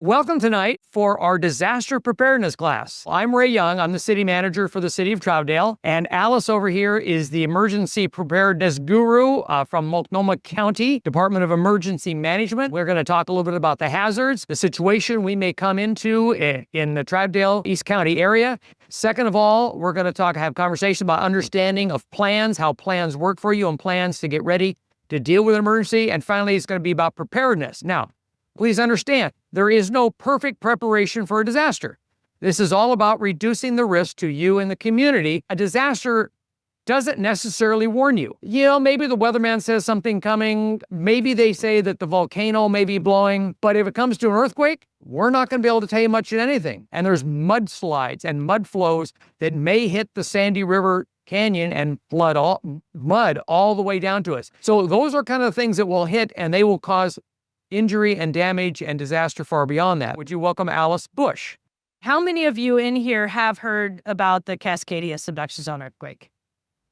Welcome tonight for our disaster preparedness class. I'm Ray Young. I'm the city manager for the city of Troutdale, and Alice over here is the emergency preparedness guru from Multnomah County Department of Emergency Management. We're going to talk a little bit about the hazards, the situation we may come into in the Troutdale East County area. Second of all, we're going to have conversation about understanding of plans, how plans work for you, and plans to get ready to deal with an emergency. And finally, it's going to be about preparedness. Now, please understand, there is no perfect preparation for a disaster. This is all about reducing the risk to you and the community. A disaster doesn't necessarily warn you. Maybe the weatherman says something coming. Maybe they say that the volcano may be blowing. But if it comes to an earthquake, we're not going to be able to tell you much of anything. And there's mudslides and mud flows that may hit the Sandy River Canyon and flood mud all the way down to us. So those are kind of the things that will hit, and they will cause injury and damage and disaster far beyond that. Would you welcome Alice Busch? How many of you in here have heard about the Cascadia subduction zone earthquake?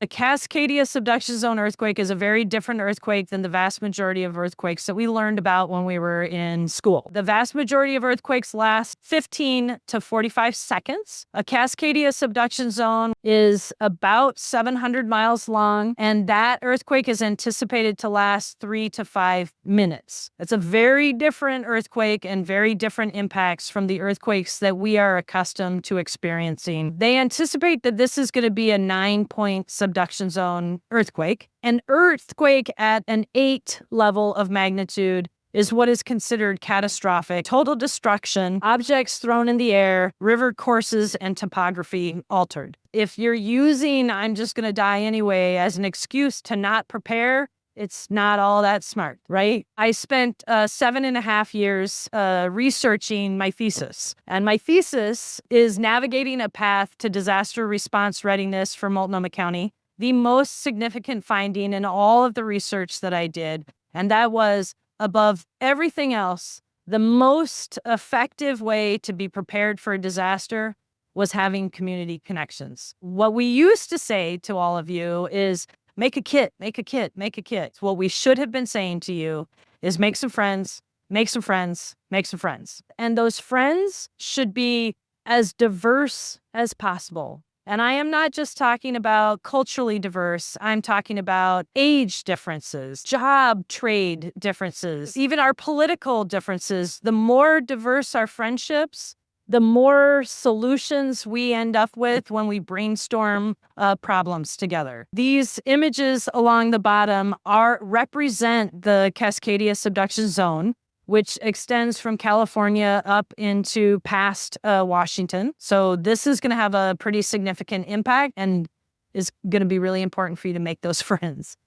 The Cascadia subduction zone earthquake is a very different earthquake than the vast majority of earthquakes that we learned about when we were in school. The vast majority of earthquakes last 15 to 45 seconds. A Cascadia subduction zone is about 700 miles long, and that earthquake is anticipated to last 3 to 5 minutes. It's a very different earthquake and very different impacts from the earthquakes that we are accustomed to experiencing. They anticipate that this is going to be a 9-point subduction zone earthquake. An earthquake at an 8 level of magnitude is what is considered catastrophic. Total destruction, objects thrown in the air, river courses and topography altered. If you're using "I'm just going to die anyway" as an excuse to not prepare, it's not all that smart, right? I spent 7.5 years researching my thesis. And my thesis is navigating a path to disaster response readiness for Multnomah County. The most significant finding in all of the research that I did, and that was, above everything else, the most effective way to be prepared for a disaster was having community connections. What we used to say to all of you is, make a kit, make a kit, make a kit. What we should have been saying to you is make some friends, make some friends, make some friends. And those friends should be as diverse as possible. And I am not just talking about culturally diverse. I'm talking about age differences, job trade differences, even our political differences. The more diverse our friendships, the more solutions we end up with when we brainstorm problems together. These images along the bottom represent the Cascadia subduction zone, which extends from California up into past Washington. So this is going to have a pretty significant impact and is going to be really important for you to make those friends.